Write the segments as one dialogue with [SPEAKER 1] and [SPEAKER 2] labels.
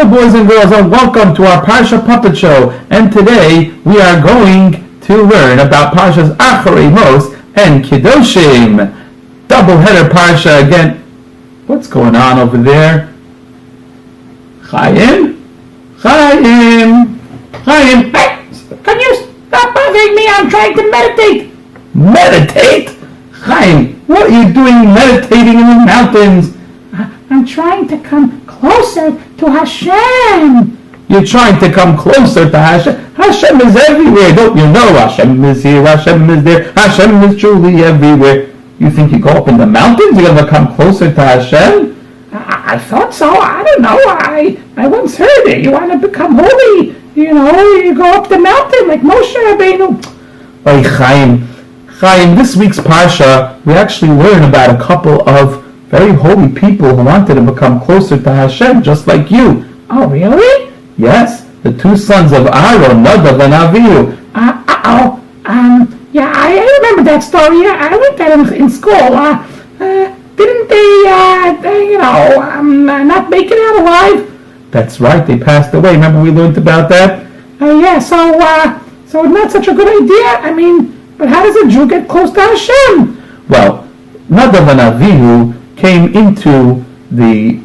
[SPEAKER 1] Hello boys and girls, and welcome to our Parsha Puppet Show. And today we are going to learn about Parsha's Acharei and Kedoshim. Double-header Parsha again. What's going on over there? Chaim? Hey, can you stop bothering me? I'm trying to meditate. Meditate? Chaim, what are you doing meditating in the mountains?
[SPEAKER 2] I'm trying to come closer to Hashem.
[SPEAKER 1] You're trying to come closer to Hashem? Hashem is everywhere, don't you know? Hashem is here, Hashem is there, Hashem is truly everywhere. You think you go up in the mountains, you're going to come closer to Hashem?
[SPEAKER 2] I thought so. I don't know. I once heard it. You want to become holy, you go up the mountain like Moshe Rabbeinu.
[SPEAKER 1] Oy, Chaim, this week's Parsha, we actually learn about a couple of very holy people who wanted to become closer to Hashem, just like you.
[SPEAKER 2] Oh, really?
[SPEAKER 1] Yes, the two sons of Aaron, Nadav and Avihu.
[SPEAKER 2] Yeah, I remember that story. Yeah, I learned that in school. Didn't they, not make it out alive?
[SPEAKER 1] That's right, they passed away. Remember we learned about that?
[SPEAKER 2] Yeah, so not such a good idea. But how does a Jew get close to Hashem?
[SPEAKER 1] Well, Nadav and Avihu came into the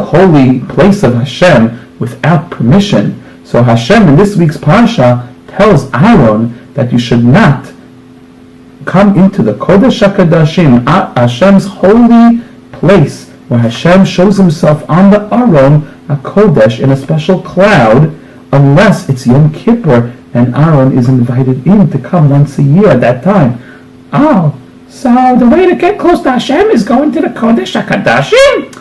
[SPEAKER 1] holy place of Hashem without permission. So Hashem in this week's Parsha tells Aaron that you should not come into the Kodesh HaKadoshim, Hashem's holy place, where Hashem shows himself on the Aron HaKodesh in a special cloud, unless it's Yom Kippur and Aaron is invited in to come once a year at that time.
[SPEAKER 2] Oh, so the way to get close to Hashem is going to the Kodesh HaKadoshim?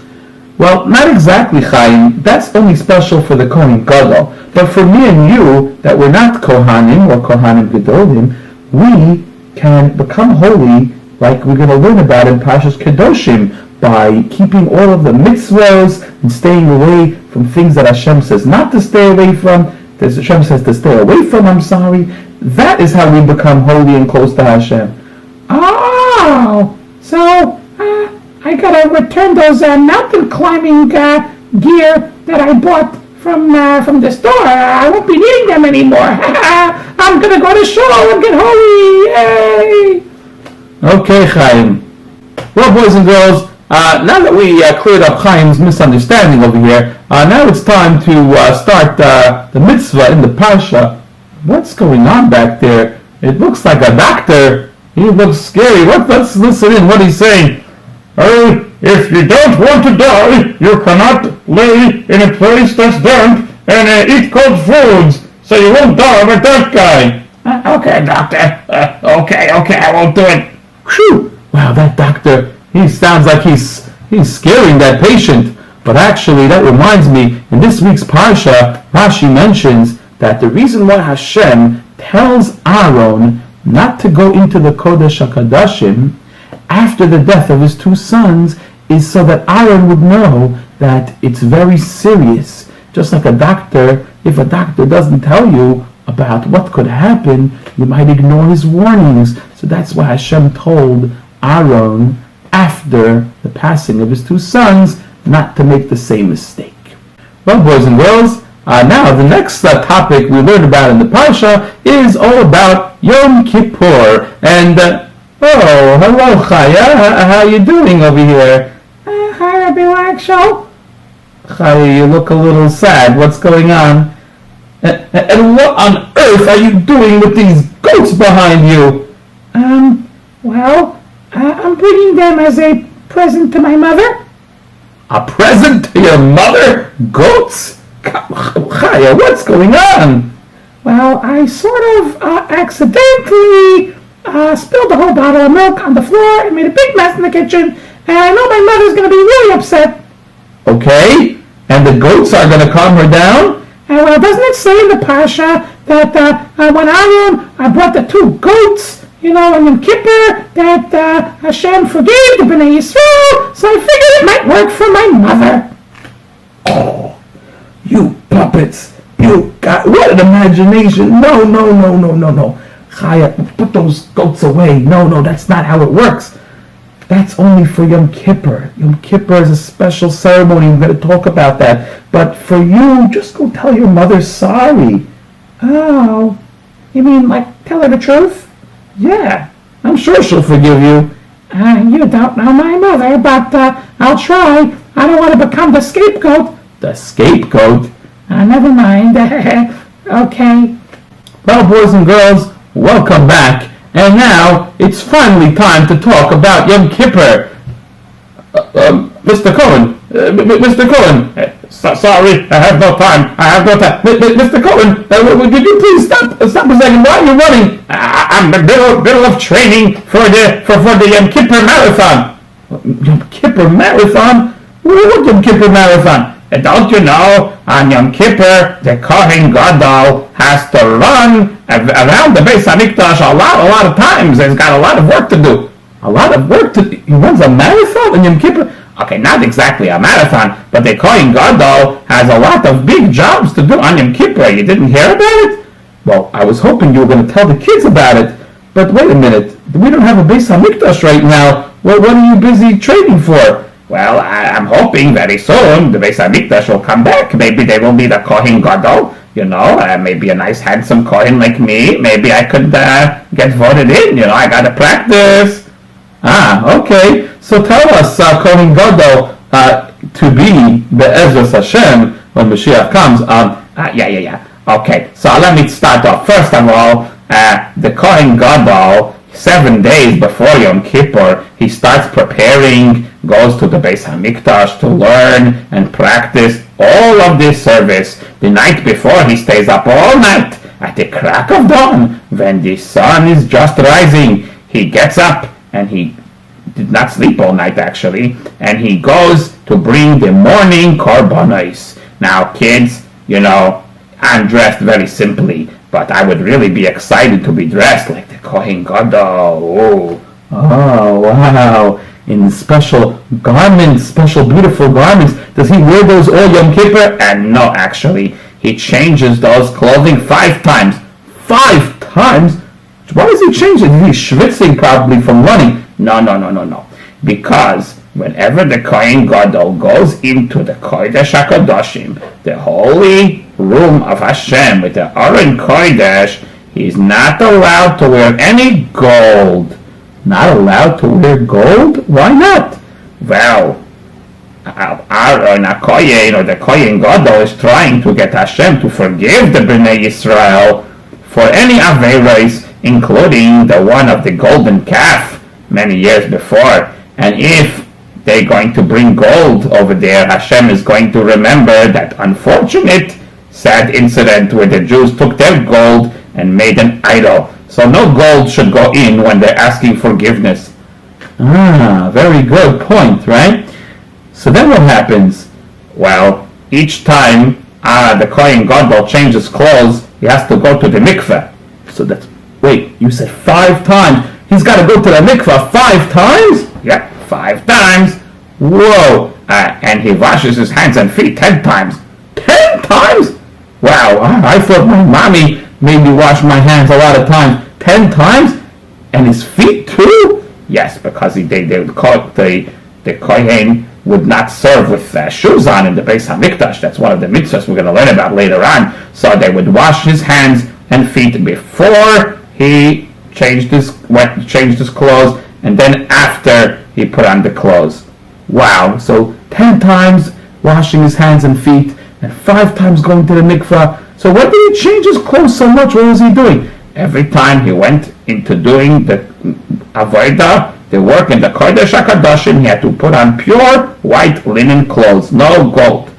[SPEAKER 1] Well, not exactly, Chaim. That's only special for the Kohen Gadol. But for me and you, that we're not Kohanim or Kohanim Gedolim, we can become holy, like we're going to learn about in Parshas Kedoshim, by keeping all of the mitzvos and staying away from things that Hashem says not to stay away from, that Hashem says to stay away from, That is how we become holy and close to Hashem.
[SPEAKER 2] Oh, so I gotta return those mountain climbing gear that I bought from the store. I won't be needing them anymore. I'm gonna go to shul and get holy. Yay!
[SPEAKER 1] Okay, Chaim. Well, boys and girls, now that we cleared up Chaim's misunderstanding over here, now it's time to start the mitzvah in the Parsha. What's going on back there? It looks like a doctor. He looks scary. Let's listen in what he's saying.
[SPEAKER 3] If you don't want to die, you cannot lay in a place that's damp and eat cold foods, so you won't die like that guy.
[SPEAKER 2] Okay, doctor. Okay, I won't do it.
[SPEAKER 1] Whew. Wow, that doctor, he sounds like he's scaring that patient. But actually, that reminds me, in this week's Parsha, Rashi mentions that the reason why Hashem tells Aaron not to go into the Kodesh HaKadoshim after the death of his two sons is so that Aaron would know that it's very serious. Just like a doctor, if a doctor doesn't tell you about what could happen, you might ignore his warnings. So that's why Hashem told Aaron after the passing of his two sons not to make the same mistake. Well, boys and girls, now the next topic we learned about in the Parsha is all about Yom Kippur. And oh, hello, Chaya. How are you doing over here?
[SPEAKER 2] Hi, Rabbi Lagshaw.
[SPEAKER 1] Chaya, you look a little sad. What's going on? And what on earth are you doing with these goats behind you?
[SPEAKER 2] Well, I'm bringing them as a present to my mother.
[SPEAKER 1] A present to your mother? Goats? Chaya, what's going on?
[SPEAKER 2] Well, I sort of accidentally spilled a whole bottle of milk on the floor and made a big mess in the kitchen, and I know my mother's going to be really upset.
[SPEAKER 1] Okay, and the goats are going to calm her down?
[SPEAKER 2] Well, doesn't it say in the Parsha that when I brought the two goats, in Yom Kippur, that Hashem forgave the Bnei Yisrael, so I figured it might work for my mother.
[SPEAKER 1] Oh, you puppets. You got, what an imagination. No. Chaya, put those goats away. No, that's not how it works. that's only for Yom Kippur. Yom Kippur is a special ceremony. We're going to talk about that. But for you, just go tell your mother sorry.
[SPEAKER 2] Oh, you mean like tell her the truth?
[SPEAKER 1] Yeah, I'm sure she'll forgive you.
[SPEAKER 2] You don't know my mother, but I'll try. I don't want to become the scapegoat.
[SPEAKER 1] The scapegoat?
[SPEAKER 2] Never mind. Okay.
[SPEAKER 1] Well, boys and girls, welcome back. And now, it's finally time to talk about Yom Kippur. Mr. Cohen, Mr. Cohen,
[SPEAKER 3] Sorry, I have no time.
[SPEAKER 1] Mr. Cohen, could you please stop a second? Why are you running?
[SPEAKER 3] I'm in the middle of training for the Yom Kippur marathon.
[SPEAKER 1] Yom Kippur marathon? What Yom Kippur marathon?
[SPEAKER 3] Don't you know, on Yom Kippur, the Kohen Gadol has to run around the Beis HaMikdash a lot of times. He's got a lot of work to do.
[SPEAKER 1] A lot of work to do? He runs a marathon on Yom Kippur?
[SPEAKER 3] Okay, not exactly a marathon, but the Kohen Gadol has a lot of big jobs to do on Yom Kippur. You didn't hear about it?
[SPEAKER 1] Well, I was hoping you were going to tell the kids about it. But wait a minute. We don't have a Beis HaMikdash right now. Well, what are you busy training for?
[SPEAKER 3] Well, I'm hoping very soon the Beis HaMikdash will come back. Maybe they will be the Kohen Gadol. Maybe a nice handsome Kohen like me. Maybe I could get voted in. I got to practice.
[SPEAKER 1] Okay. So tell us, Kohen Gadol, to be Be'ezras Hashem when Mashiach comes.
[SPEAKER 3] Yeah. Okay, so let me start off. First of all, the Kohen Gadol, 7 days before Yom Kippur, he starts preparing, goes to the Beis HaMikdash to learn and practice all of this service. The night before, he stays up all night. At the crack of dawn, when the sun is just rising, he gets up, and he did not sleep all night actually, and he goes to bring the morning korbanos. Now kids, I'm dressed very simply, but I would really be excited to be dressed like the Kohen Gadol.
[SPEAKER 1] Oh, wow. In special garments, special beautiful garments. Does he wear those all Yom Kippur?
[SPEAKER 3] And no, actually, he changes those clothing 5 times.
[SPEAKER 1] 5 times? Why does he change it? He's schwitzing probably from running.
[SPEAKER 3] No. Because whenever the Kohen Gadol goes into the Kodesh HaKadoshim, the holy room of Hashem with the Aron Kodesh, he's not allowed to wear any gold.
[SPEAKER 1] Not allowed to wear gold? Why not?
[SPEAKER 3] Well, Aaron HaKohen, or the Kohen Gadol, is trying to get Hashem to forgive the Bnei Yisrael for any averos, including the one of the golden calf many years before. And if they're going to bring gold over there, Hashem is going to remember that unfortunate, sad incident where the Jews took their gold and made an idol. So no gold should go in when they're asking forgiveness.
[SPEAKER 1] Very good point, right? So then what happens?
[SPEAKER 3] Well, each time the Kohen Gadol changes clothes, he has to go to the mikveh.
[SPEAKER 1] So that's, wait, you said 5 times. He's got to go to the mikveh 5 times?
[SPEAKER 3] Yeah, 5 times.
[SPEAKER 1] Whoa.
[SPEAKER 3] And he washes his hands and feet 10 times.
[SPEAKER 1] 10 times? Wow, I thought my mommy made me wash my hands a lot of times. 10 times? And his feet too?
[SPEAKER 3] Yes, because the Kohen would not serve with shoes on in the Beis HaMikdash. That's one of the mitzvahs we're going to learn about later on. So they would wash his hands and feet before he changed his clothes, and then after he put on the clothes.
[SPEAKER 1] Wow, so 10 times washing his hands and feet, and 5 times going to the mikvah. So why did he change his clothes so much? What was he doing?
[SPEAKER 3] Every time he went into doing the avodah, the work in the Kodesh HaKadoshim, he had to put on pure white linen clothes, no gold.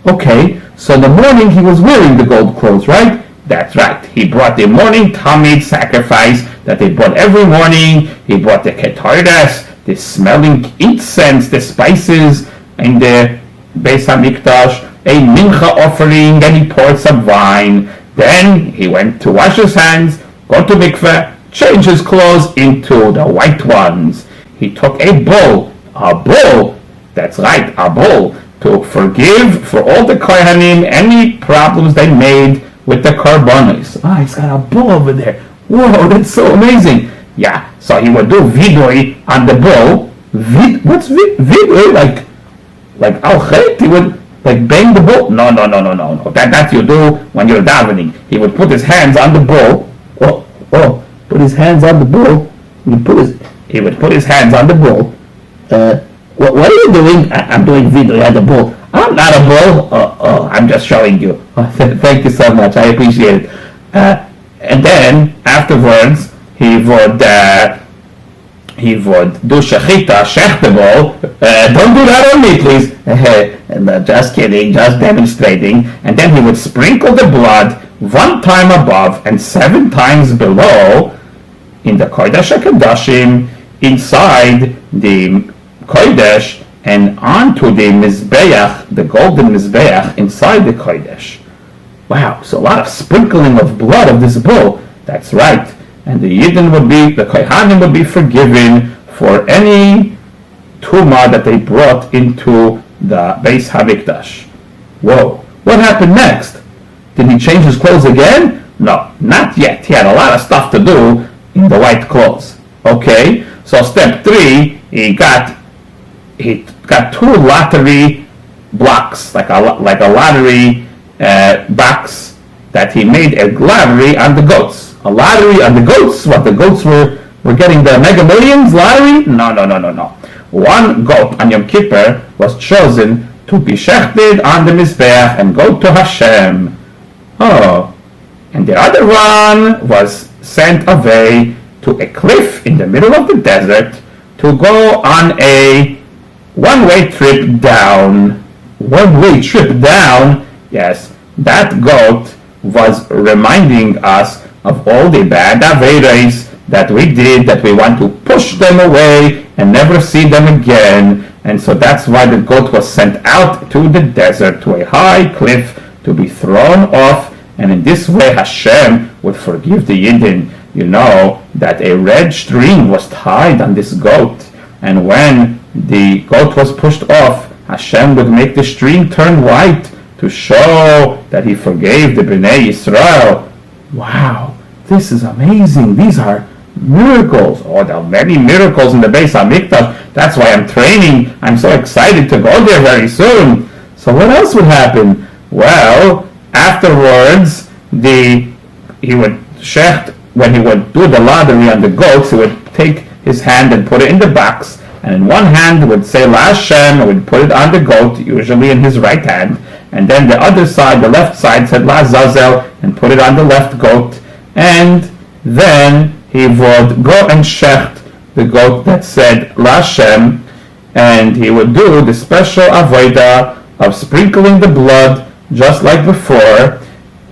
[SPEAKER 1] Okay, so in the morning he was wearing the gold clothes, right?
[SPEAKER 3] That's right. He brought the morning tamid sacrifice that they brought every morning. He brought the ketoras, the smelling incense, the spices, and the Beis HaMikdash, a mincha offering, then he poured some wine. Then he went to wash his hands, go to mikveh, change his clothes into the white ones. He took a bull, that's right, a bull, to forgive for all the kohanim any problems they made with the korbanos.
[SPEAKER 1] He's got a bull over there. Whoa, that's so amazing.
[SPEAKER 3] Yeah, so he would do vidui on the bull, What's vidui? Like Acharei? He would like bang the bull? No. That's you do when you're davening. He would put his hands on the bull. Put his hands on the bull. He would put his hands on the bull. What are you doing? I'm doing vidui on the bull. I'm not a bull. I'm just showing you. Thank you so much. I appreciate it. And then afterwards, he would do shechita, shech the bull. Don't do that on me, please. Just kidding, just demonstrating. And then he would sprinkle the blood 1 time above and 7 times below in the Kodesh Kedoshim, inside the Kodesh, and onto the Mizbeach, the golden Mizbeach, inside the Kodesh. Wow, so a lot of sprinkling of blood of this bull. That's right. And the Kohanim would be forgiven for any tumah that they brought into the Beis Hamikdash. Whoa, what happened next? Did he change his clothes again? No, not yet. He had a lot of stuff to do in the white clothes. Okay, so step 3, he got 2 lottery blocks, like a lottery box that he made a lottery on the goats. A lottery on the goats? What, the goats were getting the Mega Millions lottery? No. 1 goat on Yom Kippur was chosen to be shechted on the Mizbeach and go to Hashem. Oh, and the other one was sent away to a cliff in the middle of the desert to go on a one-way trip down. One-way trip down? Yes, that goat was reminding us of all the bad averos that we did, that we want to push them away and never see them again. And so that's why the goat was sent out to the desert, to a high cliff, to be thrown off. And in this way Hashem would forgive the Yidden. You know that a red string was tied on this goat, and when the goat was pushed off, Hashem would make the string turn white to show that he forgave the Bnei Yisrael. Wow, this is amazing. These are miracles. Oh, there are many miracles in the Beis Hamikdash. That's why I'm training. I'm so excited to go there very soon. So what else would happen? Well, afterwards, he would shecht, when he would do the lottery on the goats, he would take his hand and put it in the box, and in one hand he would say La Hashem, and would put it on the goat, usually in his right hand, and then the other side, the left side, said La Zazel, and put it on the left goat, and then he would go and shecht the goat that said La Hashem, and he would do the special avodah of sprinkling the blood just like before.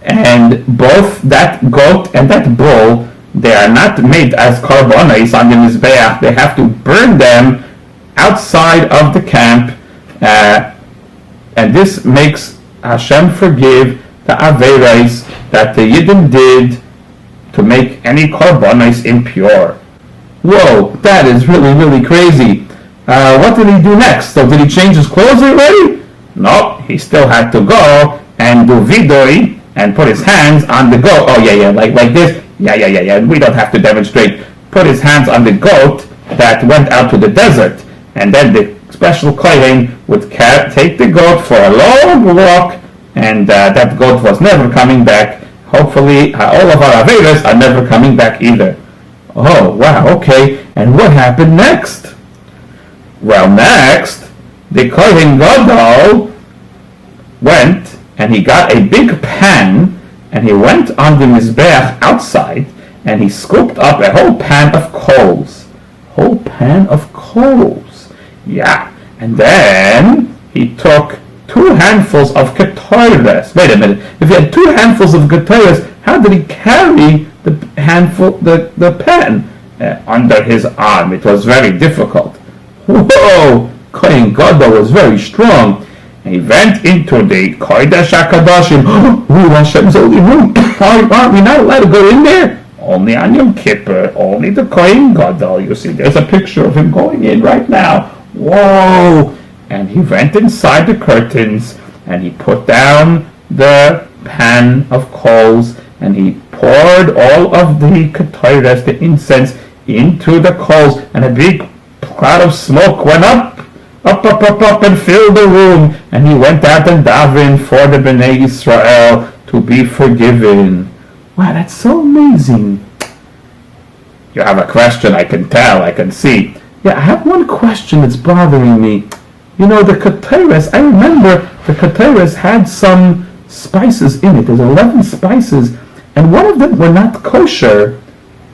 [SPEAKER 3] And both that goat and that bull, they are not made as karbonos on the Mizbeach. They have to burn them outside of the camp, and this makes Hashem forgive the averos that the Yidden did to make any karbonos impure. Whoa, that is really, really crazy. What did he do next? So did he change his clothes already? No, he still had to go and do vidui and put his hands on the goat. Oh yeah, like this. Yeah. We don't have to demonstrate. Put his hands on the goat that went out to the desert, and then the special kohen would take the goat for a long walk, and that goat was never coming back. Hopefully, all of our averos are never coming back either. Oh wow, okay. And what happened next? Well, next, the kohen gadol went and he got a big pan, and he went on the Mizbeach outside, and he scooped up a whole pan of coals. Whole pan of coals. Yeah. And then he took 2 handfuls of ketores. Wait a minute. If he had 2 handfuls of ketores, how did he carry the pan under his arm? It was very difficult. Whoa! Kohen Gadol was very strong. He went into the Kodesh HaKadoshim. Ooh, Hashem's holy room. Aren't we not allowed to go in there? Only on Yom Kippur. Only the Kohen Gadol. You see, there's a picture of him going in right now. Whoa! And he went inside the curtains, and he put down the pan of coals, and he poured all of the ketores, the incense, into the coals, and a big cloud of smoke went up, and filled the room, and he went out and davened for the Bnei Israel to be forgiven.
[SPEAKER 1] Wow, that's so amazing.
[SPEAKER 3] You have a question, I can tell, I can see.
[SPEAKER 1] Yeah, I have one question that's bothering me. You know, the Kedoshim, I remember the Kedoshim had some spices in it. There's 11 spices, and one of them were not kosher.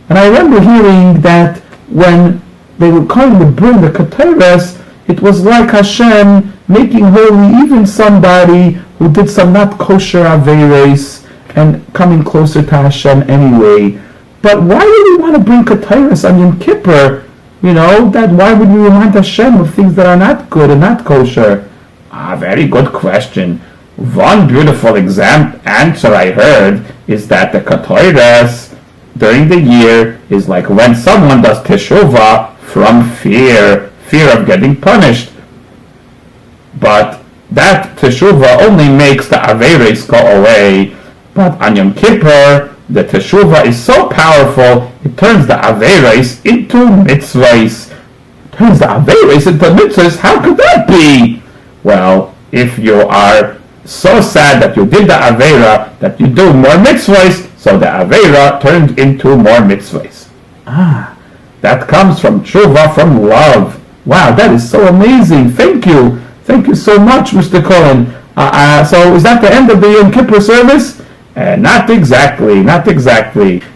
[SPEAKER 1] And I remember hearing that when they were coming to bring the Kedoshim, it was like Hashem making holy even somebody who did some not kosher averes and coming closer to Hashem anyway. But why would we want to bring Kedoshim on Yom Kippur? You know, that why would we remind Hashem of things that are not good and not kosher?
[SPEAKER 3] Very good question. One beautiful answer I heard is that the Kedoshim during the year is like when someone does teshuvah from fear of getting punished. But that teshuvah only makes the averes go away. But on Yom Kippur, the teshuvah is so powerful, it turns the averes into mitzvahs.
[SPEAKER 1] Turns the averes into mitzvahs? How could that be?
[SPEAKER 3] Well, if you are so sad that you did the avera, that you do more mitzvahs, so the avera turned into more mitzvahs. That comes from tshuva, from love.
[SPEAKER 1] Wow, that is so amazing. Thank you. Thank you so much, Mr. Cohen. So is that the end of the Yom Kippur service?
[SPEAKER 3] Not exactly.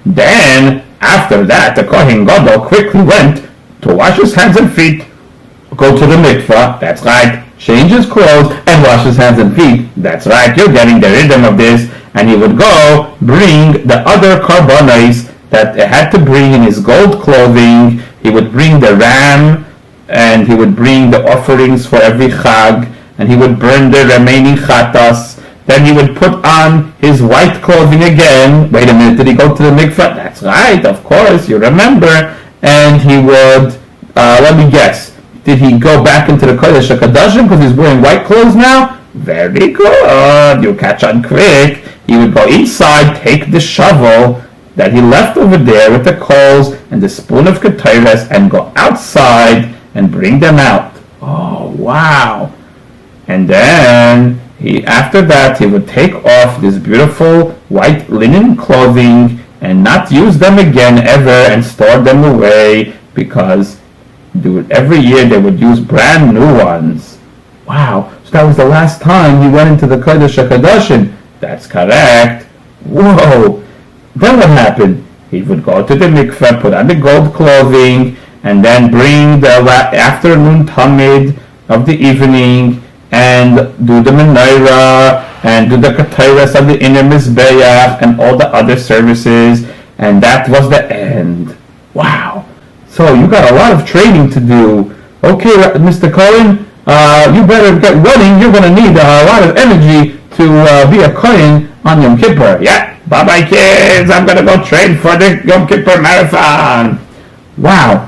[SPEAKER 3] Then, after that, the Kohen Gadol quickly went to wash his hands and feet, go to the mikvah, that's right,
[SPEAKER 1] change his clothes, and wash his hands and feet.
[SPEAKER 3] That's right, you're getting the rhythm of this. And he would go bring the other karbonos that he had to bring in his gold clothing. He would bring the ram, and he would bring the offerings for every chag, and he would burn the remaining chatas. Then he would put on his white clothing again. Wait a minute, did he go to the mikvah? That's right, of course, you remember. And he would, let me guess, did he go back into the Kodesh HaKadoshim because he's wearing white clothes now? Very good, you catch on quick. He would go inside, take the shovel that he left over there with the coals and the spoon of Kedoshim and go outside and bring them out.
[SPEAKER 1] Oh, wow.
[SPEAKER 3] And then after that, he would take off this beautiful white linen clothing and not use them again ever and store them away because every year they would use brand new ones.
[SPEAKER 1] Wow. So that was the last time he went into the Kodesh HaKadoshim.
[SPEAKER 3] That's correct.
[SPEAKER 1] Whoa. Then what happened?
[SPEAKER 3] He would go to the mikveh, put on the gold clothing, and then bring the afternoon tamid of the evening and do the menorah and do the Kedoshim of the inner mizbeach and all the other services, and that was the end.
[SPEAKER 1] Wow. So you got a lot of training to do. Okay, Mr. Cohen, you better get running. You're going to need a lot of energy to be a Kohen on Yom Kippur.
[SPEAKER 3] Yeah, bye-bye kids. I'm going to go train for the Yom Kippur marathon.
[SPEAKER 1] Wow.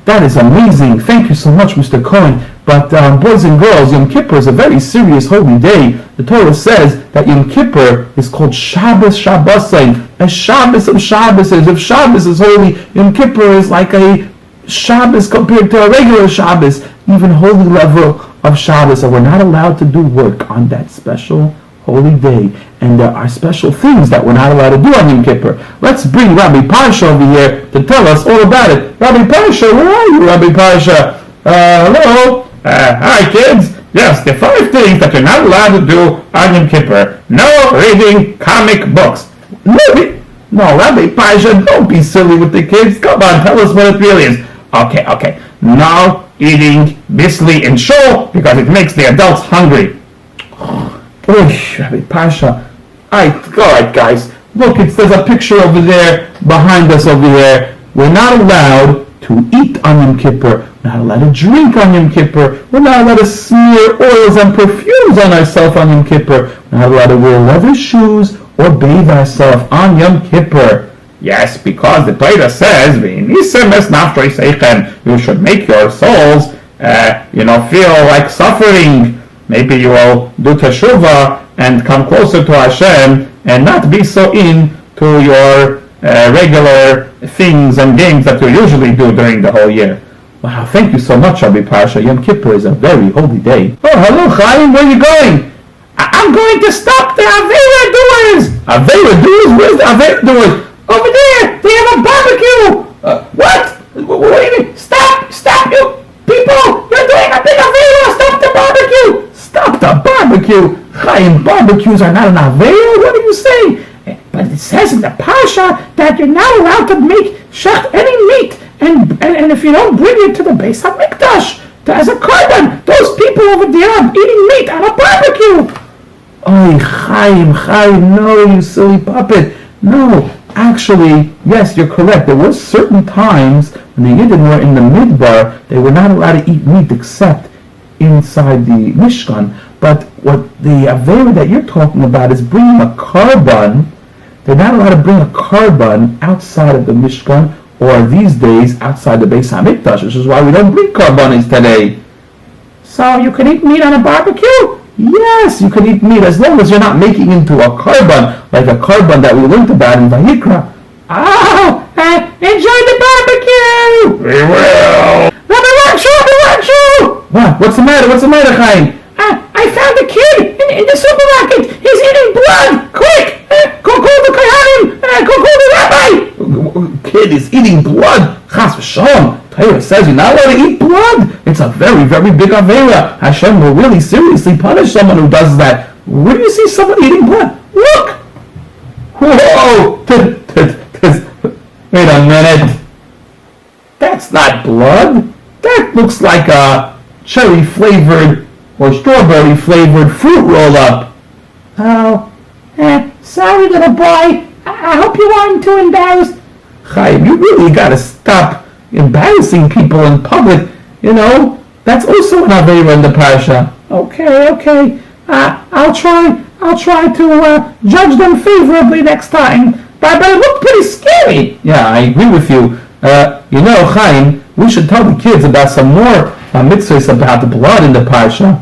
[SPEAKER 1] That is amazing. Thank you so much, Mr. Cohen. But boys and girls, Yom Kippur is a very serious holy day. The Torah says that Yom Kippur is called Shabbos Shabbosain, a Shabbos of Shabboses. If Shabbos is holy, Yom Kippur is like a Shabbos compared to a regular Shabbos, even holy level of Shabbos. So we're not allowed to do work on that special holy day. And there are special things that we're not allowed to do on Yom Kippur. Let's bring Rabbi Parsha over here to tell us all about it. Rabbi Parsha, where are you, Rabbi Parsha? Hello?
[SPEAKER 3] Hi kids. Yes, the 5 things that you're not allowed to do on Yom Kippur. No reading comic books.
[SPEAKER 1] No, Rabbi Parsha, don't be silly with the kids. Come on, tell us what it really is.
[SPEAKER 3] Okay. No eating bisli in shul because it makes the adults hungry.
[SPEAKER 1] Rabbi Parsha. Alright guys, look, there's a picture over there, behind us over here. We're not allowed to eat on Yom Kippur. We're not allowed to drink on Yom Kippur. We're not allowed to smear oils and perfumes on ourselves on Yom Kippur. We're not allowed to wear leather shoes or bathe ourselves on Yom Kippur.
[SPEAKER 3] Yes, because the Torah says, you should make your souls, feel like suffering. Maybe you will do teshuvah and come closer to Hashem and not be so into your regular things and games that you usually do during the whole year.
[SPEAKER 1] Wow, thank you so much, Rabbi Parsha. Yom Kippur is a very holy day. Oh, hello, Chaim. Where are you going?
[SPEAKER 2] I'm going to stop the Avera doers.
[SPEAKER 1] Avera doers? Where's the Avera doers?
[SPEAKER 2] Over there. They have a barbecue.
[SPEAKER 1] What? What do you mean?
[SPEAKER 2] Stop, you people. You're doing a big Avera. Stop the barbecue.
[SPEAKER 1] Stop the barbecue. Chaim, barbecues are not an Avera? What are you saying?
[SPEAKER 2] But it says in the Parsha that you're not allowed to make shecht any meat, and if you don't bring it to the Beis HaMikdash as a korban, those people over there are eating meat on a barbecue.
[SPEAKER 1] Oh, Chaim, no, you silly puppet. No, actually, yes, you're correct. There were certain times when the Yidden were in the Midbar, they were not allowed to eat meat except inside the Mishkan. But what the Avera that you're talking about is bringing a korban. They're not allowed to bring a korban outside of the Mishkan, or these days outside the Beis HaMikdash, which is why we don't bring korbanos today.
[SPEAKER 2] So you can eat meat on a barbecue?
[SPEAKER 1] Yes, you can eat meat as long as you're not making into a korban, like a korban that we learned about in Vayikra.
[SPEAKER 2] Oh, enjoy the barbecue!
[SPEAKER 1] We will!
[SPEAKER 2] Rabbi Rakshu!
[SPEAKER 1] What? What's the matter, Chaim?
[SPEAKER 2] I found a kid in the supermarket. He's eating blood. Quick! Go call the Kohanim! Go call the rabbi!
[SPEAKER 1] Kid is eating blood. Chas v'shalom. Torah says you're not allowed to eat blood. It's a very, very big avera. Hashem will really seriously punish someone who does that. Where do you see someone eating blood? Look! Whoa! Wait a minute. That's not blood. That looks like a cherry-flavored or strawberry-flavored fruit roll-up.
[SPEAKER 2] Oh, sorry, little boy. I hope you aren't too embarrassed.
[SPEAKER 1] Chaim, you really gotta stop embarrassing people in public. You know, that's also an avera in the Parsha.
[SPEAKER 2] Okay. I'll try to judge them favorably next time. But it looked pretty scary.
[SPEAKER 1] Yeah, I agree with you. You know, Chaim, we should tell the kids about some more mitzvahs about the blood in the Parsha.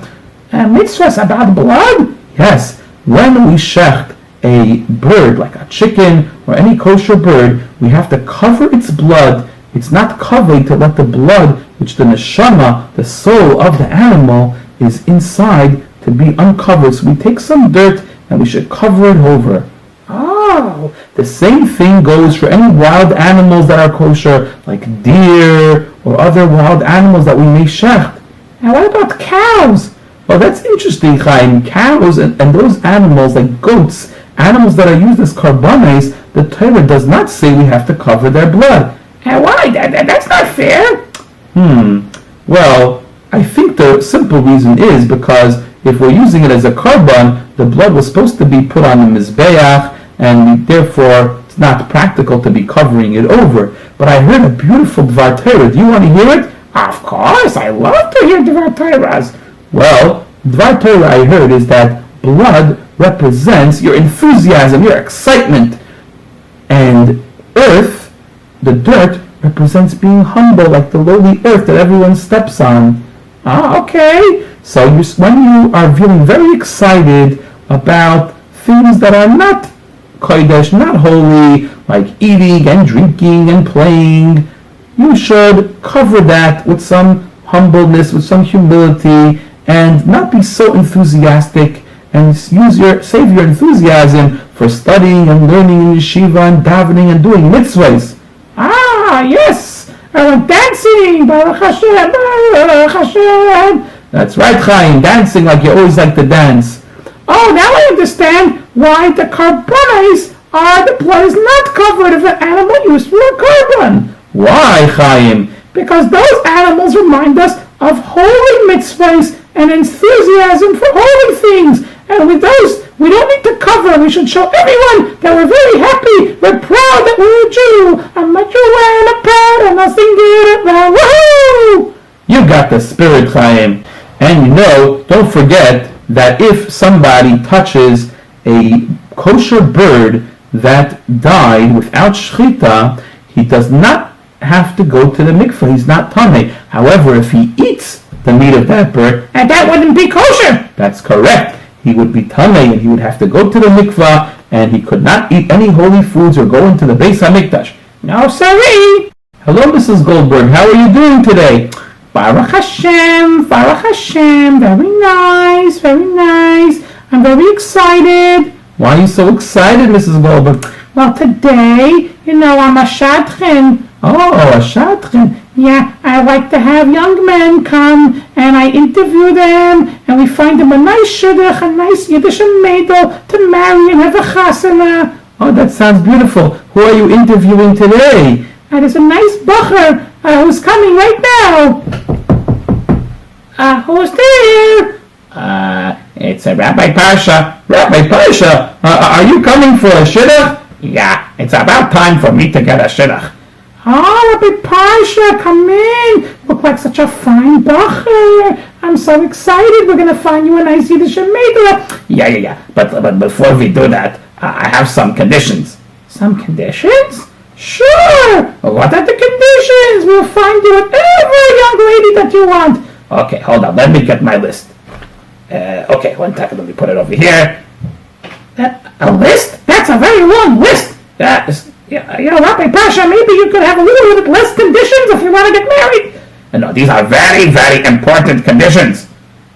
[SPEAKER 2] Mitzvahs about blood?
[SPEAKER 1] Yes, when we shecht a bird, like a chicken or any kosher bird, we have to cover its blood. It's not covering to let the blood, which the neshama, the soul of the animal, is inside, to be uncovered. So we take some dirt and we should cover it over.
[SPEAKER 2] Oh,
[SPEAKER 1] the same thing goes for any wild animals that are kosher, like deer or other wild animals that we may shecht.
[SPEAKER 2] And what about cows?
[SPEAKER 1] Well, that's interesting, Chaim. Cows and those animals, like goats, animals that are used as korbanos, the Torah does not say we have to cover their blood.
[SPEAKER 2] And why? That's not fair.
[SPEAKER 1] Well, I think the simple reason is because if we're using it as a korban, the blood was supposed to be put on the mizbeach, and therefore it's not practical to be covering it over. But I heard a beautiful Dvar Torah. Do you want to hear it?
[SPEAKER 2] Of course, I love to hear Dvar Torahs.
[SPEAKER 1] Well, Dvar Torah I heard is that blood represents your enthusiasm, your excitement. And earth, the dirt, represents being humble, like the lowly earth that everyone steps on.
[SPEAKER 2] Okay.
[SPEAKER 1] So when you are feeling very excited about things that are not kodesh, not holy, like eating and drinking and playing, you should cover that with some humbleness, with some humility, and not be so enthusiastic, and save your enthusiasm for studying and learning in yeshiva and davening and doing mitzvahs.
[SPEAKER 2] Yes, dancing, Baruch Hashem, Baruch Hashem.
[SPEAKER 1] That's right, Chaim, dancing like you always like to dance.
[SPEAKER 2] Oh, now I understand why the korbanos the blood is not covered if an animal used for a korban.
[SPEAKER 1] Why, Chaim?
[SPEAKER 2] Because those animals remind us of holy mitzvahs and enthusiasm for holy things. And with those, we don't need to cover. We should show everyone that we're very happy. We're proud that we're a Jew. I'm a Jew and I'm proud and I'll sing it around. Woohoo!
[SPEAKER 1] You got the spirit, Chaim. And you know, don't forget that if somebody touches a kosher bird that died without shechita, he does not have to go to the mikveh. He's not tamei. However, if he eats the meat of that bird,
[SPEAKER 2] and that wouldn't be kosher.
[SPEAKER 1] That's correct. He would be tamei, and he would have to go to the mikveh, and he could not eat any holy foods or go into the Beis HaMikdash.
[SPEAKER 2] No, siree.
[SPEAKER 1] Hello, Mrs. Goldberg. How are you doing today?
[SPEAKER 2] Baruch Hashem, very nice, very nice. I'm very excited.
[SPEAKER 1] Why are you so excited, Mrs. Goldberg?
[SPEAKER 2] Well, today, I'm a shadchan.
[SPEAKER 1] Oh, a shadchan.
[SPEAKER 2] Yeah, I like to have young men come and I interview them and we find them a nice shidduch, a nice Yiddish maidel to marry and have a chasana.
[SPEAKER 1] Oh, that sounds beautiful. Who are you interviewing today?
[SPEAKER 2] There's a nice bacher who's coming right now. Who's there?
[SPEAKER 3] It's a Rabbi Parsha.
[SPEAKER 1] Rabbi Parsha, are you coming for a shidduch?
[SPEAKER 3] Yeah, it's about time for me to get a shidduch.
[SPEAKER 2] Oh, Rabbi Parsha, come in. Look like such a fine bacher. I'm so excited. We're going to find you a nice Yiddish maidel.
[SPEAKER 3] Yeah. But before we do that, I have some conditions.
[SPEAKER 2] Some conditions? Sure. What are the conditions? We'll find you whatever young lady that you want.
[SPEAKER 3] Okay, hold on. Let me get my list. Okay, 1 second. Let me put it over here.
[SPEAKER 2] A list? That's a very long list. Rabbi Parsha, maybe you could have a little bit less conditions if you want to get married.
[SPEAKER 3] No, these are very, very important conditions.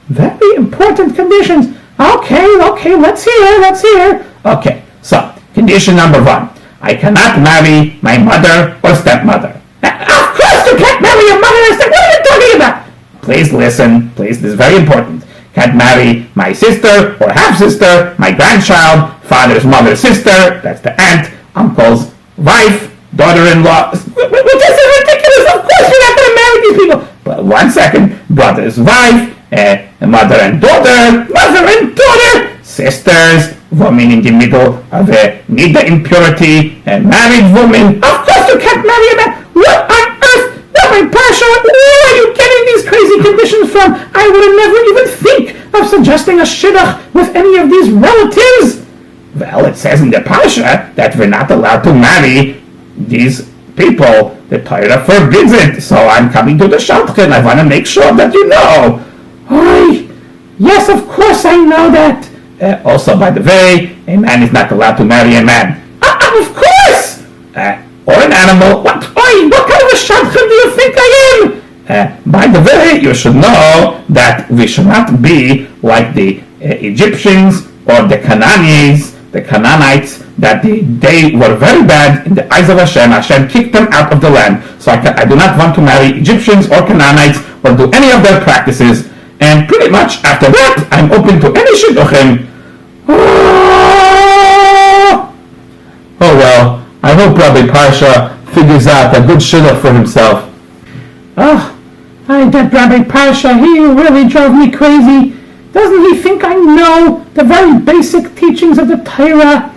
[SPEAKER 2] Very important conditions. Okay, let's hear.
[SPEAKER 3] Okay, so, condition number 1. I cannot marry my mother or stepmother.
[SPEAKER 2] Of course you can't marry your mother or stepmother. What are you talking about?
[SPEAKER 3] Please listen. Please, this is very important. Can't marry my sister or half-sister, my grandchild, father's mother's sister, that's the aunt, uncle's wife, daughter-in-law.
[SPEAKER 2] This is ridiculous. Of course you're not going to marry these people.
[SPEAKER 3] But 1 second. Brother's wife, mother and daughter, sisters, woman in the middle of neither impurity, a married woman.
[SPEAKER 2] Of course you can't marry a man. What on earth? Rabbi Parsha, where are you getting these crazy conditions from? I would have never even think of suggesting a shidduch with any of these relatives.
[SPEAKER 3] Well, it says in the Parsha that we're not allowed to marry these people. The Torah forbids it. So I'm coming to the shadchan. I want to make sure that you know.
[SPEAKER 2] Yes, of course I know that.
[SPEAKER 3] Also, by the way, a man is not allowed to marry a man.
[SPEAKER 2] Of course!
[SPEAKER 3] Or an animal.
[SPEAKER 2] What kind of a shadchan do you think I am?
[SPEAKER 3] By the way, you should know that we should not be like the Egyptians or the Canaanites, that they were very bad in the eyes of Hashem. Hashem kicked them out of the land. So I do not want to marry Egyptians or Canaanites or do any of their practices. And pretty much after that, I'm open to any shidduchim.
[SPEAKER 1] Oh well, I hope Rabbi Parsha figures out a good shidduch for himself.
[SPEAKER 2] That Rabbi Parsha, he really drove me crazy. Doesn't he think I know the very basic teachings of the Torah?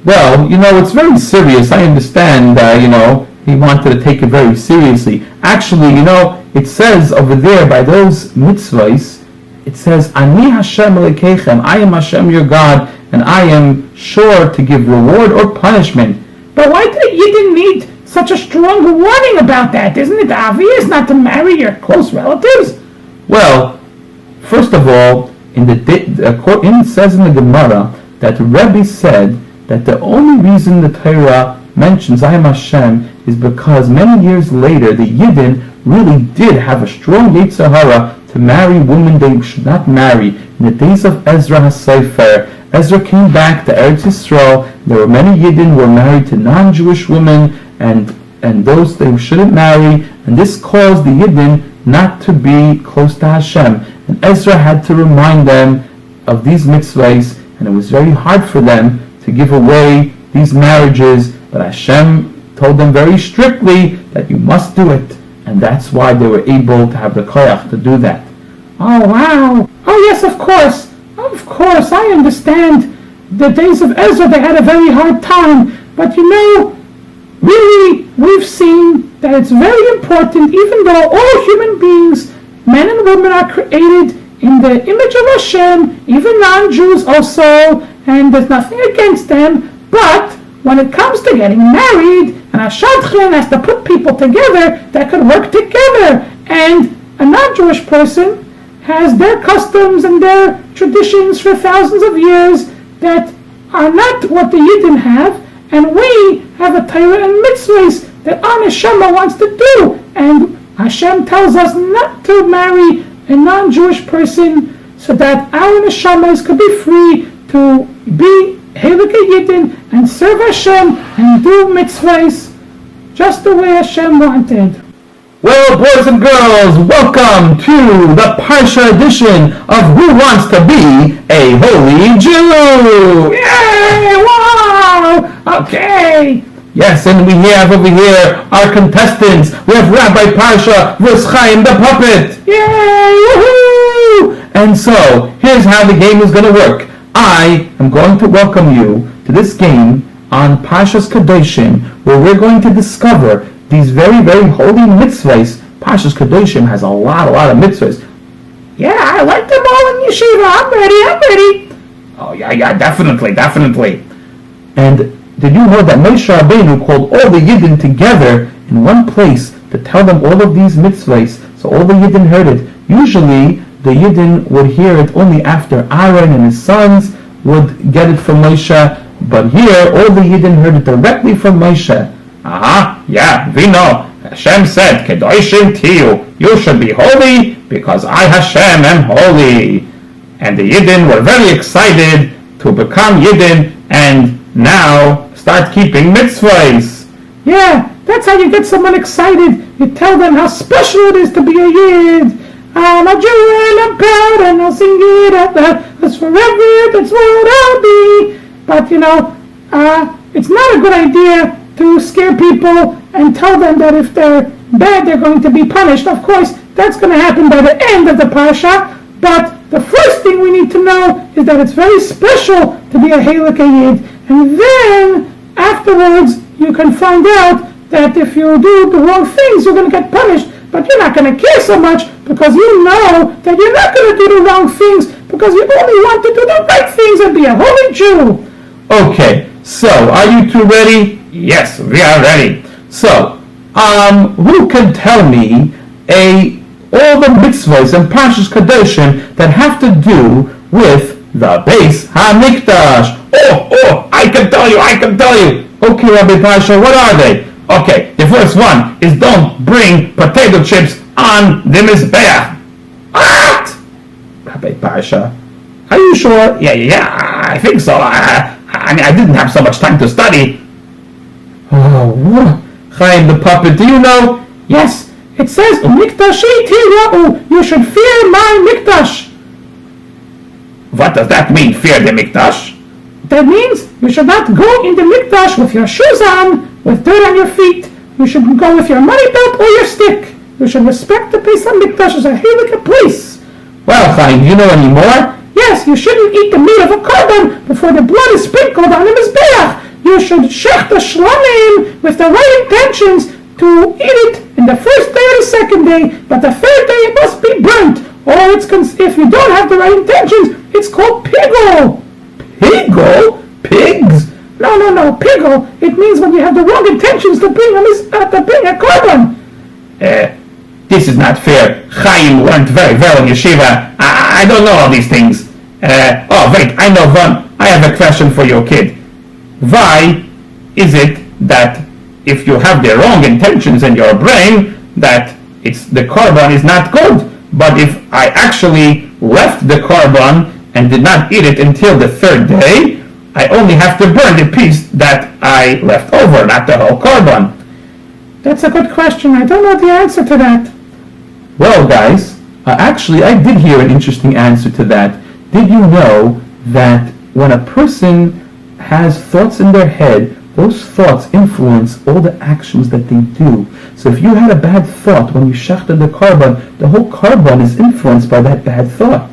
[SPEAKER 1] Well, it's very serious. I understand, he wanted to take it very seriously. Actually, it says over there by those mitzvahs, it says, Ani Hashem Elokeichem, I am Hashem your God, and I am sure to give reward or punishment.
[SPEAKER 2] But why do you didn't need such a strong warning about that? Isn't it obvious not to marry your close relatives?
[SPEAKER 1] Well, first of all, it says in the Gemara that the Rebbe said that the only reason the Torah mentions I am Hashem is because many years later the Yidden really did have a strong Yetzer Hara to marry women they should not marry. In the days of Ezra HaSefer, Ezra came back to Eretz Yisrael. There were many Yidden who were married to non-Jewish women and those they shouldn't marry, and this caused the Yidden not to be close to Hashem. And Ezra had to remind them of these mitzvahs, and it was very hard for them to give away these marriages, but Hashem told them very strictly that you must do it, and that's why they were able to have the koyach to do that.
[SPEAKER 2] Oh wow! Oh yes, of course, I understand. The days of Ezra, they had a very hard time, but really, we've seen that it's very important, even though all human beings, men and women, are created in the image of Hashem, even non-Jews also, and there's nothing against them, but when it comes to getting married, and a shadchan has to put people together that could work together, and a non-Jewish person has their customs and their traditions for thousands of years that are not what the Yidden have, and we have a Torah and mitzvahs that our neshama wants to do. And Hashem tells us not to marry a non-Jewish person so that our neshamas could be free to be Heilige Yidden and serve Hashem and do mitzvahs just the way Hashem wanted.
[SPEAKER 1] Well, boys and girls, welcome to the Parsha edition of Who Wants to Be a Holy Jew?
[SPEAKER 2] Yay! Wow! Okay.
[SPEAKER 1] Yes, and we have over here our contestants. We have Rabbi Parsha vs. Chaim the Puppet.
[SPEAKER 2] Yay! Woohoo!
[SPEAKER 1] And so, here's how the game is going to work. I am going to welcome you to this game on Parsha's Kedoshim, where we're going to discover these very, very holy mitzvahs. Parsha's Kedoshim has a lot of mitzvahs.
[SPEAKER 2] Yeah, I like them all in yeshiva. I'm ready.
[SPEAKER 3] Oh, yeah, definitely.
[SPEAKER 1] And did you know that Moshe Rabbeinu called all the Yidden together in one place to tell them all of these mitzvahs, so all the Yidden heard it? Usually, the Yidden would hear it only after Aaron and his sons would get it from Moshe, but here, all the Yidden heard it directly from Moshe.
[SPEAKER 3] Yeah, we know. Hashem said, Kedoshim tiyu, you should be holy because I, Hashem, am holy. And the Yidden were very excited to become Yidden and now start keeping mitzvahs.
[SPEAKER 2] Yeah, that's how you get someone excited. You tell them how special it is to be a Yid. I'm a Jew and I'm proud and I'll sing it at that's forever, that's what I'll be. But it's not a good idea to scare people and tell them that if they're bad, they're going to be punished. Of course, that's going to happen by the end of the Parsha, but the first thing we need to know is that it's very special to be a Heilige Yid, and then afterwards you can find out that if you do the wrong things, you're going to get punished, but you're not going to care so much because you know that you're not going to do the wrong things because you only want to do the right things and be a holy Jew.
[SPEAKER 1] Okay, so are you two ready?
[SPEAKER 3] Yes, we are ready.
[SPEAKER 1] So, who can tell me all the mitzvahs and Parshas Kedoshim that have to do with the Beis HaMikdash?
[SPEAKER 3] Oh, I can tell you.
[SPEAKER 1] Okay, Rabbi Parsha, what are they?
[SPEAKER 3] Okay, the first one is don't bring potato chips on the Mizbeach. What?
[SPEAKER 1] Rabbi Parsha, are you sure?
[SPEAKER 3] Yeah, I think so. I mean, I didn't have so much time to study.
[SPEAKER 1] Oh, what? Chaim the Puppet, do you know?
[SPEAKER 2] Yes, it says, Mikdashi tira'u, you should fear my Mikdash.
[SPEAKER 3] What does that mean, fear the Mikdash?
[SPEAKER 2] That means you should not go in the Mikdash with your shoes on, with dirt on your feet. You should go with your money belt or your stick. You should respect the Beis HaMikdash as a Heilige place.
[SPEAKER 1] Well, Chaim, do you know any more?
[SPEAKER 2] Yes, you shouldn't eat the meat of a korban before the blood is sprinkled on the Mizbeach. You should shech the shlamim with the right intentions to eat it in the first day or the second day, but the third day it must be burnt. Or if you don't have the right intentions, it's called pigol.
[SPEAKER 1] Pigol? Pigs?
[SPEAKER 2] No, pigol. It means when you have the wrong intentions to bring a korban.
[SPEAKER 3] This is not fair. Chaim learned very well in yeshiva. I don't know all these things. Wait, I know one. I have a question for you, kid. Why is it that if you have the wrong intentions in your brain, that the korban is not good? But if I actually left the korban and did not eat it until the third day, I only have to burn the piece that I left over, not the whole korban.
[SPEAKER 2] That's a good question. I don't know the answer to that.
[SPEAKER 1] Well, guys, actually, I did hear an interesting answer to that. Did you know that when a person has thoughts in their head, those thoughts influence all the actions that they do? So if you had a bad thought when you shechted the korban, the whole korban is influenced by that bad thought.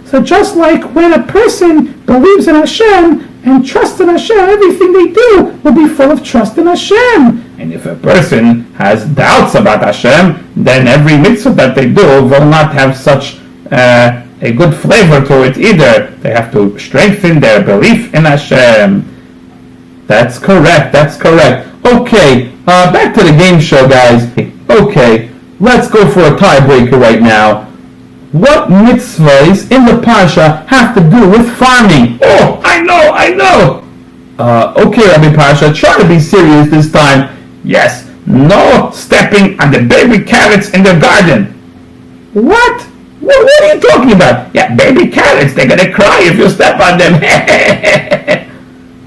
[SPEAKER 2] So just like when a person believes in Hashem and trusts in Hashem, everything they do will be full of trust in Hashem.
[SPEAKER 3] And if a person has doubts about Hashem, then every mitzvah that they do will not have such a good flavor to it either. They have to strengthen their belief in Hashem.
[SPEAKER 1] That's correct. Okay, back to the game show, guys. Okay, let's go for a tiebreaker right now. What mitzvahs in the Parsha have to do with farming?
[SPEAKER 3] Oh, I know!
[SPEAKER 1] Okay, Rabbi Parsha, try to be serious this time.
[SPEAKER 3] Yes, no stepping on the baby carrots in the garden.
[SPEAKER 1] What?
[SPEAKER 3] What are you talking about? Yeah, baby carrots, they're gonna cry if you step on them.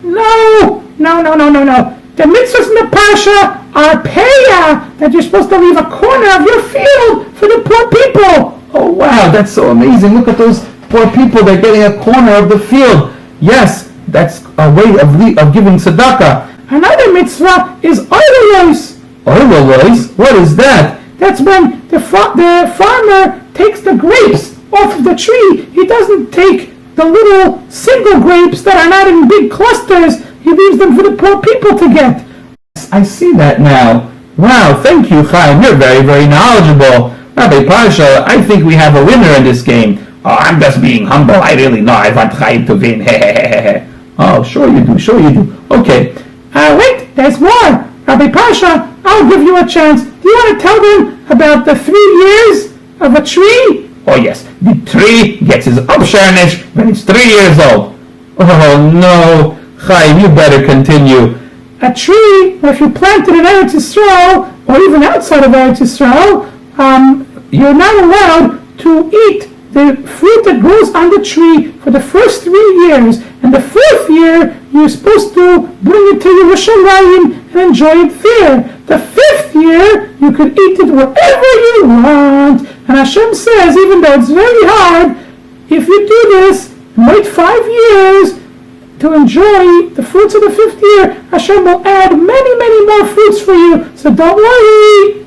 [SPEAKER 2] No. The mitzvahs in the Parsha are payah, that you're supposed to leave a corner of your field for the poor people.
[SPEAKER 1] Oh wow, that's so amazing. Look at those poor people, they're getting a corner of the field. Yes, that's a way of giving tzedakah.
[SPEAKER 2] Another mitzvah is oilers.
[SPEAKER 1] Oilers? What is that?
[SPEAKER 2] That's when the farmer takes the grapes off of the tree. He doesn't take the little single grapes that are not in big clusters. He leaves them for the poor people to get.
[SPEAKER 1] I see that now. Wow, thank you, Chaim. You're very, very knowledgeable. Rabbi Parsha, I think we have a winner in this game.
[SPEAKER 3] Oh, I'm just being humble. I really know I want Chaim to win.
[SPEAKER 1] Oh, sure you do. Okay.
[SPEAKER 2] Wait, there's more. Rabbi Parsha, I'll give you a chance. Do you want to tell them about the 3 years of a tree?
[SPEAKER 3] Oh yes, the tree gets its upsharnish when it's 3 years old.
[SPEAKER 1] Oh no. Chaim, you better continue.
[SPEAKER 2] A tree, if you plant it in Eretz Yisrael, or even outside of Eretz Yisrael, you're not allowed to eat the fruit that grows on the tree for the first 3 years. And the 4th year, you're supposed to bring it to Yerushalayim and enjoy it there. The 5th year, you could eat it wherever you want. And Hashem says, even though it's very hard, if you do this, and wait 5 years to enjoy the fruits of the 5th year, Hashem will add many, many more fruits for you. So don't worry.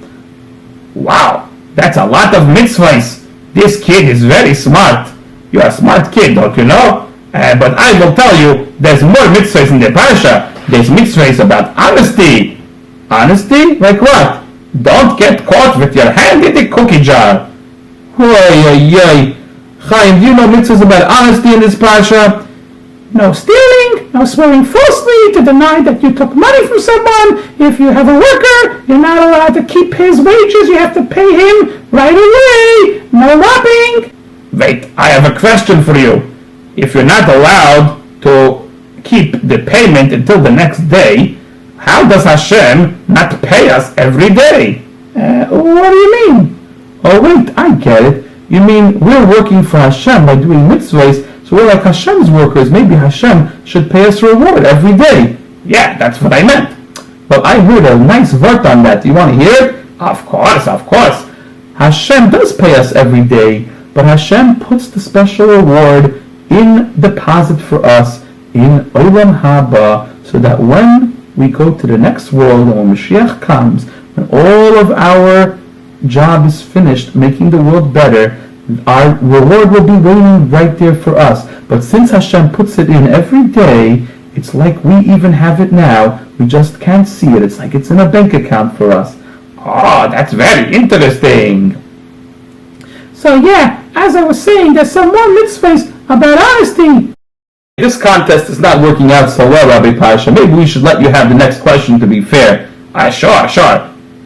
[SPEAKER 3] Wow, that's a lot of mitzvahs. This kid is very smart. You're a smart kid, don't you know? But I will tell you, there's more mitzvahs in the Parsha. There's mitzvahs about honesty.
[SPEAKER 1] Honesty? Like what?
[SPEAKER 3] Don't get caught with your hand in the cookie jar.
[SPEAKER 1] Chaim, do you know mitzvahs about honesty in this Parsha?
[SPEAKER 2] No stealing, no swearing falsely to deny that you took money from someone. If you have a worker, you're not allowed to keep his wages. You have to pay him right away. No robbing.
[SPEAKER 3] Wait, I have a question for you. If you're not allowed to keep the payment until the next day, how does Hashem not pay us every day?
[SPEAKER 2] What do you mean?
[SPEAKER 1] Oh wait, I get it. You mean we're working for Hashem by doing mitzvahs, so we're like Hashem's workers. Maybe Hashem should pay us a reward every day.
[SPEAKER 3] Yeah, that's what I meant.
[SPEAKER 1] Well, I heard a nice word on that. Do you want to hear it?
[SPEAKER 3] Of course.
[SPEAKER 1] Hashem does pay us every day, but Hashem puts the special reward in deposit for us in Olam Haba, so that when we go to the next world and when Mashiach comes, when all of our job is finished making the world better, our reward will be waiting right there for us. But since Hashem puts it in every day, it's like we even have it now. We just can't see it. It's like it's in a bank account for us.
[SPEAKER 3] Oh, that's very interesting.
[SPEAKER 2] So yeah, as I was saying, there's some more mitzvahs about honesty.
[SPEAKER 1] This contest is not working out so well, Rabbi Parsha. Maybe we should let you have the next question to be fair.
[SPEAKER 3] Sure.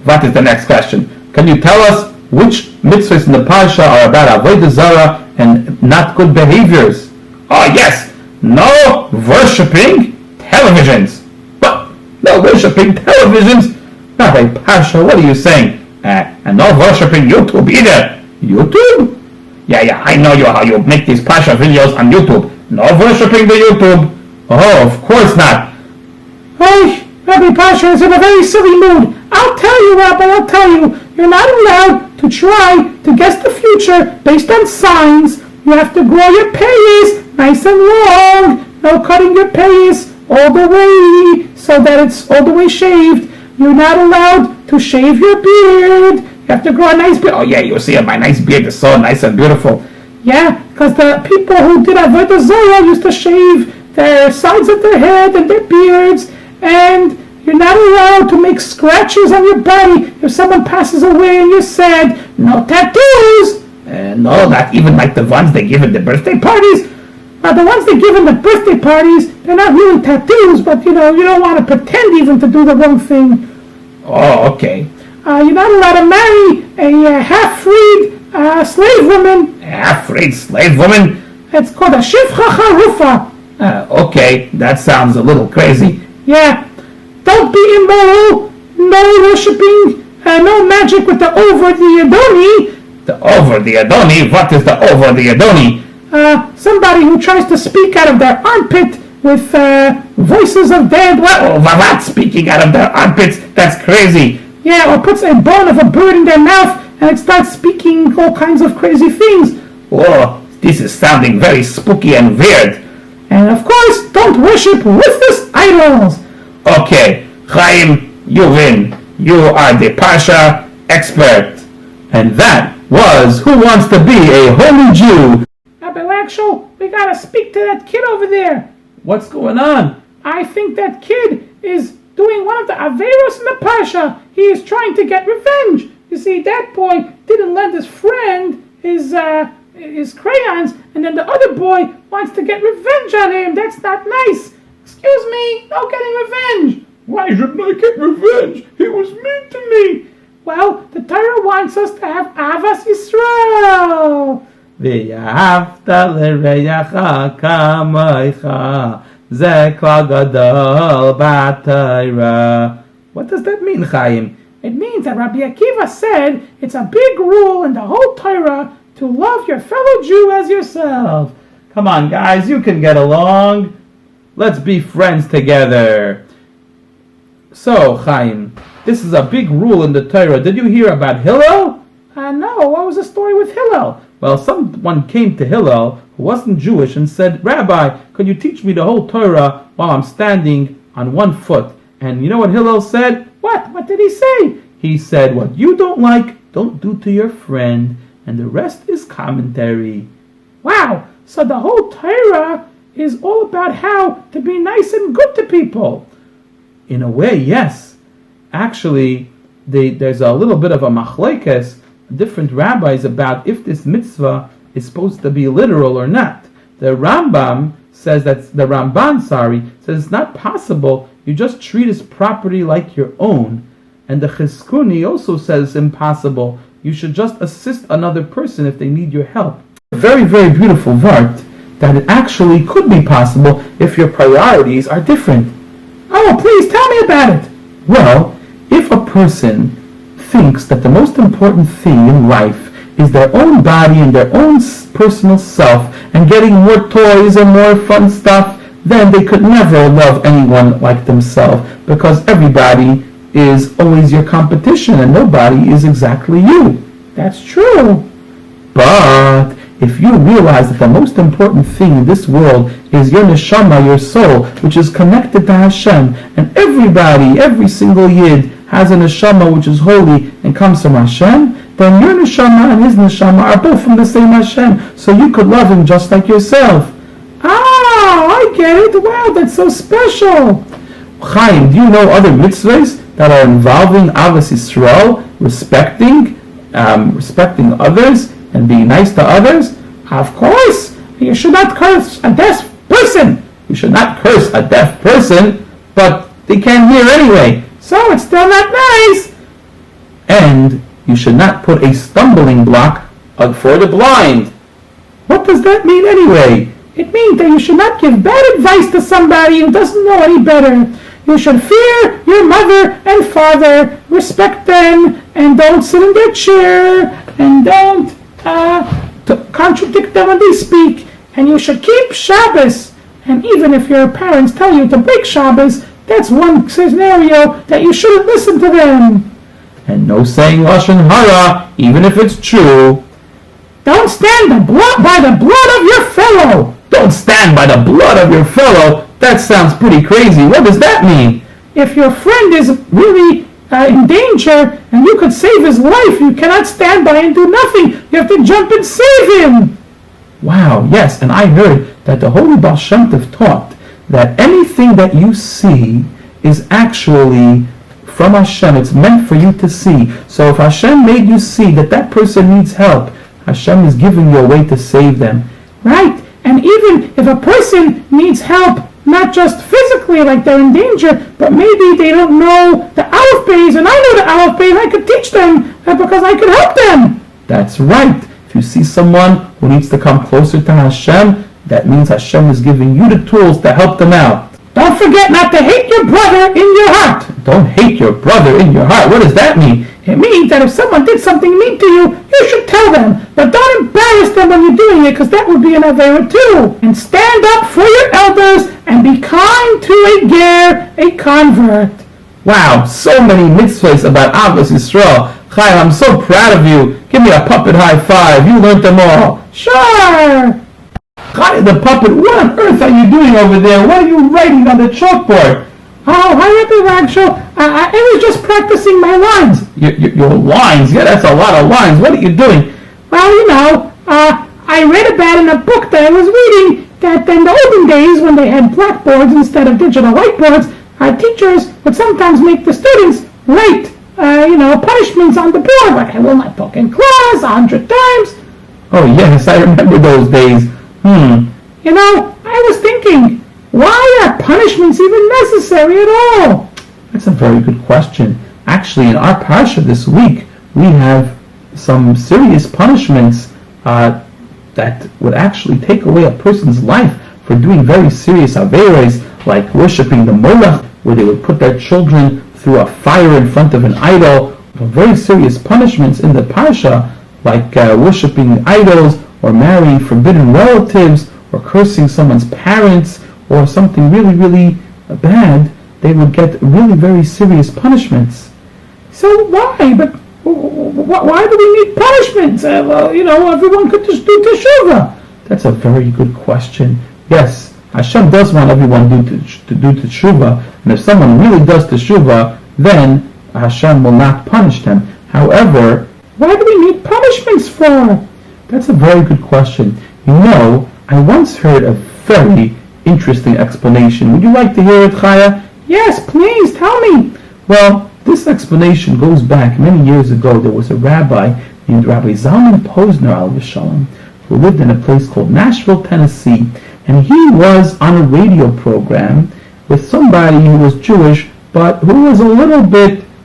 [SPEAKER 3] What is the next question?
[SPEAKER 1] Can you tell us which mitzvahs in the Parsha are about avodah zarah and not good behaviors?
[SPEAKER 3] Oh yes, no worshipping televisions.
[SPEAKER 1] What? No worshipping televisions? Rabbi Parsha, what are you saying?
[SPEAKER 3] And no worshipping YouTube either.
[SPEAKER 1] YouTube?
[SPEAKER 3] Yeah, I know how you make these Parsha videos on YouTube. No worshipping the YouTube.
[SPEAKER 1] Oh, of course not.
[SPEAKER 2] Oh, Rabbi Parsha is in a very silly mood. I'll tell you, Rabbi, you're not allowed to try to guess the future based on signs. You have to grow your payas nice and long. No cutting your payas all the way so that it's all the way shaved. You're not allowed to shave your beard. You have to grow a nice beard.
[SPEAKER 3] Oh yeah, you see my nice beard is so nice and beautiful.
[SPEAKER 2] Yeah, because the people who did avodah zarah used to shave their sides of their head and their beards, and you're not allowed to make scratches on your body. If someone passes away and you're sad, no tattoos.
[SPEAKER 3] No, not even like the ones they give at the birthday parties.
[SPEAKER 2] The ones they give in the birthday parties, they're not really tattoos, but you don't want to pretend even to do the wrong thing.
[SPEAKER 3] Oh, okay.
[SPEAKER 2] You're not allowed to marry a half-freed slave woman.
[SPEAKER 3] Half-freed slave woman?
[SPEAKER 2] It's called a shifcha charufa.
[SPEAKER 3] Okay, that sounds a little crazy.
[SPEAKER 2] Yeah. Don't be immoral. No worshipping. No magic with the over the Adoni.
[SPEAKER 3] The over the Adoni? What is the over the Adoni?
[SPEAKER 2] Somebody who tries to speak out of their armpit with voices of dead.
[SPEAKER 3] What? Speaking out of their armpits? That's crazy.
[SPEAKER 2] Yeah, or puts a bone of a bird in their mouth and it starts speaking all kinds of crazy things.
[SPEAKER 3] Oh, this is sounding very spooky and weird.
[SPEAKER 2] And of course, don't worship worthless idols.
[SPEAKER 3] Okay, Chaim, you win. You are the Parsha expert.
[SPEAKER 1] And that was Who Wants to Be a Holy Jew?
[SPEAKER 2] Abelakshel, we gotta speak to that kid over there.
[SPEAKER 1] What's going on?
[SPEAKER 2] I think that kid is doing one of the Averos in the Parsha. He is trying to get revenge. You see, that boy didn't lend his friend his crayons, and then the other boy wants to get revenge on him. That's not nice. Excuse me, no getting revenge.
[SPEAKER 1] Why shouldn't I get revenge? He was mean to me.
[SPEAKER 2] Well, the Torah wants us to have Avas Yisrael.
[SPEAKER 1] ואהבת לרעך כמוך, זה כלל גדול בתורה. What does that mean, Chaim?
[SPEAKER 2] It means that Rabbi Akiva said it's a big rule in the whole Torah to love your fellow Jew as yourself.
[SPEAKER 1] Come on, guys, you can get along. Let's be friends together. So, Chaim, this is a big rule in the Torah. Did you hear about Hillel?
[SPEAKER 2] No, what was the story with Hillel?
[SPEAKER 1] Well, someone came to Hillel who wasn't Jewish and said, Rabbi, could you teach me the whole Torah while I'm standing on one foot? And you know what Hillel said?
[SPEAKER 2] What? What did he say?
[SPEAKER 1] He said, what you don't like, don't do to your friend, and the rest is commentary.
[SPEAKER 2] Wow, so the whole Torah is all about how to be nice and good to people.
[SPEAKER 1] In a way, yes. Actually, there's a little bit of a machlekes, different rabbis, about if this mitzvah is supposed to be literal or not. The Ramban says says it's not possible. You just treat his property like your own. And the Chizkuni also says it's impossible. You should just assist another person if they need your help. Very, very beautiful vart that it actually could be possible if your priorities are different.
[SPEAKER 2] Oh, please tell me about it.
[SPEAKER 1] Well, if a person thinks that the most important thing in life is their own body and their own personal self and getting more toys and more fun stuff, then they could never love anyone like themselves, because everybody is always your competition and nobody is exactly you.
[SPEAKER 2] That's true.
[SPEAKER 1] But if you realize that the most important thing in this world is your neshama, your soul, which is connected to Hashem, and everybody, every single yid has a neshama which is holy and comes from Hashem, then your neshama and his neshama are both from the same Hashem, so you could love him just like yourself.
[SPEAKER 2] Ah, I get it. Wow, that's so special.
[SPEAKER 1] Chaim, do you know other mitzvahs that are involving Avos Yisrael, respecting others and being nice to others?
[SPEAKER 2] Of course. You should not curse a deaf person.
[SPEAKER 1] You should not curse a deaf person, but they can't hear anyway.
[SPEAKER 2] So it's still not nice.
[SPEAKER 1] And you should not put a stumbling block for the blind. What does that mean anyway?
[SPEAKER 2] It means that you should not give bad advice to somebody who doesn't know any better. You should fear your mother and father, respect them, and don't sit in their chair, and don't contradict them when they speak. And you should keep Shabbos. And even if your parents tell you to break Shabbos, that's one scenario that you shouldn't listen to them.
[SPEAKER 1] And no saying Lashon Hara, even if it's true.
[SPEAKER 2] Don't stand by the blood of your fellow.
[SPEAKER 1] Don't stand by the blood of your fellow. That sounds pretty crazy. What does that mean?
[SPEAKER 2] If your friend is really in danger and you could save his life, you cannot stand by and do nothing. You have to jump and save him.
[SPEAKER 1] Wow, yes, and I heard that the Holy Baal Shem Tov taught that anything that you see is actually from Hashem. It's meant for you to see. So if Hashem made you see that that person needs help, Hashem is giving you a way to save them.
[SPEAKER 2] Right, and even if a person needs help, not just physically, like they're in danger, but maybe they don't know the Aleph Beis, and I know the Aleph Beis, I could teach them because I could help them.
[SPEAKER 1] That's right. If you see someone who needs to come closer to Hashem, that means Hashem is giving you the tools to help them out.
[SPEAKER 2] Don't forget not to hate your brother in your heart.
[SPEAKER 1] Don't hate your brother in your heart. What does that mean?
[SPEAKER 2] It means that if someone did something mean to you, you should tell them. But don't embarrass them when you're doing it, because that would be an avera too. And stand up for your elders and be kind to a ger, a convert.
[SPEAKER 1] Wow, so many mitzvahs about Avos Yisrael. Chaim, I'm so proud of you. Give me a puppet high five. You learned them all.
[SPEAKER 2] Sure.
[SPEAKER 1] Chaim the puppet, what on earth are you doing over there? What are you writing on the chalkboard?
[SPEAKER 2] Oh, hi, Rabbi Ragshel. I was just practicing my lines.
[SPEAKER 1] Your lines? Yeah, that's a lot of lines. What are you doing?
[SPEAKER 2] Well, I read about in a book that I was reading that in the olden days when they had blackboards instead of digital whiteboards, teachers would sometimes make the students write, punishments on the board, like I will not talk in class 100 times.
[SPEAKER 1] Oh, yes, I remember those days.
[SPEAKER 2] I was thinking, why are punishments even necessary at all?
[SPEAKER 1] That's a very good question. Actually, in our Parsha this week, we have some serious punishments that would actually take away a person's life for doing very serious averos, like worshiping the Molech, where they would put their children through a fire in front of an idol. Very serious punishments in the Parsha, like worshiping idols, or marrying forbidden relatives, or cursing someone's parents, or something really, really bad. They would get really very serious punishments.
[SPEAKER 2] So why? But why do we need punishments? Everyone could just do teshuvah.
[SPEAKER 1] That's a very good question. Yes, Hashem does want everyone to do teshuvah, and if someone really does teshuvah, then Hashem will not punish them. However,
[SPEAKER 2] why do we need punishments for?
[SPEAKER 1] That's a very good question. I once heard a very interesting explanation. Would you like to hear it, Chaya?
[SPEAKER 2] Yes, please, tell me.
[SPEAKER 1] Well, this explanation goes back many years ago. There was a rabbi named Rabbi Zalman Posner, al Yishalom, who lived in a place called Nashville, Tennessee, and he was on a radio program with somebody who was Jewish, but who was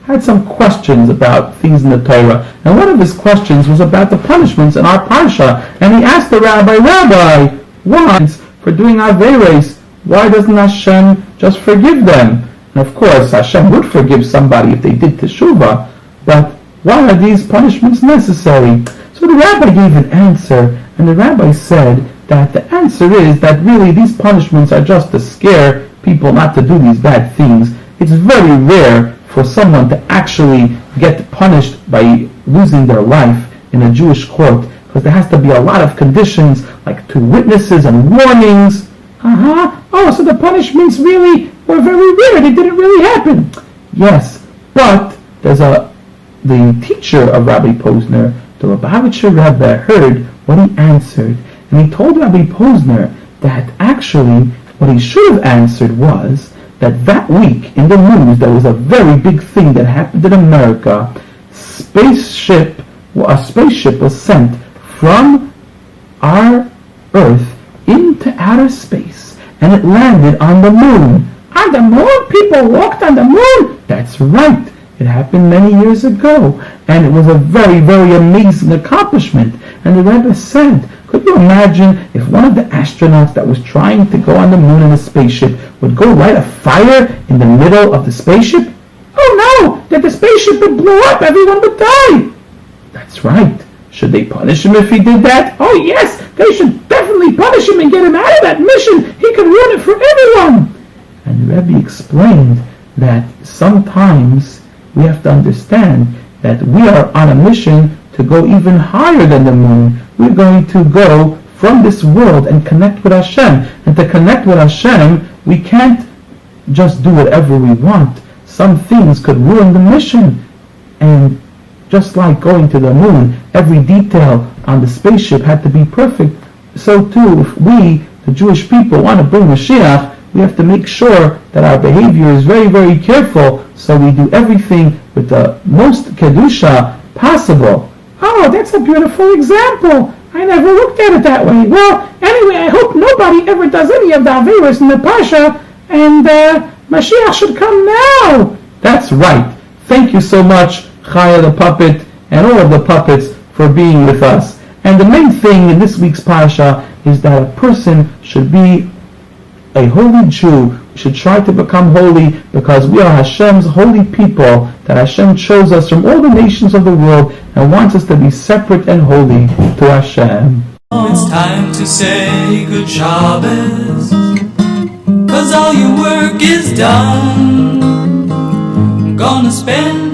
[SPEAKER 1] had some questions about things in the Torah. And one of his questions was about the punishments in our Parsha. And he asked the Rabbi, why for doing averos, why doesn't Hashem just forgive them? And of course, Hashem would forgive somebody if they did teshuvah, but why are these punishments necessary? So the rabbi gave an answer, and the rabbi said that the answer is that really these punishments are just to scare people not to do these bad things. It's very rare for someone to actually get punished by losing their life in a Jewish court, because there has to be a lot of conditions, like 2 witnesses and warnings.
[SPEAKER 2] Oh, so the punishments really were very rare. They didn't really happen.
[SPEAKER 1] Yes, but the teacher of Rabbi Posner, the Lubavitcher Rebbe, heard what he answered, and he told Rabbi Posner that actually what he should have answered was that week in the news there was a very big thing that happened in America. A spaceship was sent from our Earth into outer space, and it landed on the moon.
[SPEAKER 2] On the moon? People walked on the moon?
[SPEAKER 1] That's right. It happened many years ago, and it was a very, very amazing accomplishment. And the Rebbe said, could you imagine if one of the astronauts that was trying to go on the moon in a spaceship would go light a fire in the middle of the spaceship?
[SPEAKER 2] Oh no! That the spaceship would blow up, everyone would die!
[SPEAKER 1] That's right. Should they punish him if he did that?
[SPEAKER 2] Oh yes! They should definitely punish him and get him out of that mission! He could ruin it for everyone!
[SPEAKER 1] And the Rebbe explained that sometimes we have to understand that we are on a mission to go even higher than the moon. We're going to go from this world and connect with Hashem. And to connect with Hashem, we can't just do whatever we want. Some things could ruin the mission. And just like going to the moon, every detail on the spaceship had to be perfect. So too, if we, the Jewish people, want to bring Mashiach, we have to make sure that our behavior is very, very careful, so we do everything with the most kedusha possible.
[SPEAKER 2] Oh, that's a beautiful example. I never looked at it that way. Well, anyway, I hope nobody ever does any of the averos in the Parsha, and Mashiach should come now.
[SPEAKER 1] That's right. Thank you so much, Chaya the puppet, and all of the puppets for being with us. And the main thing in this week's Parsha is that a person should be a holy Jew, should try to become holy because we are Hashem's holy people, that Hashem chose us from all the nations of the world and wants us to be separate and holy to Hashem.
[SPEAKER 4] It's time to say good Shabbos, 'cause all your work is done. I'm gonna spend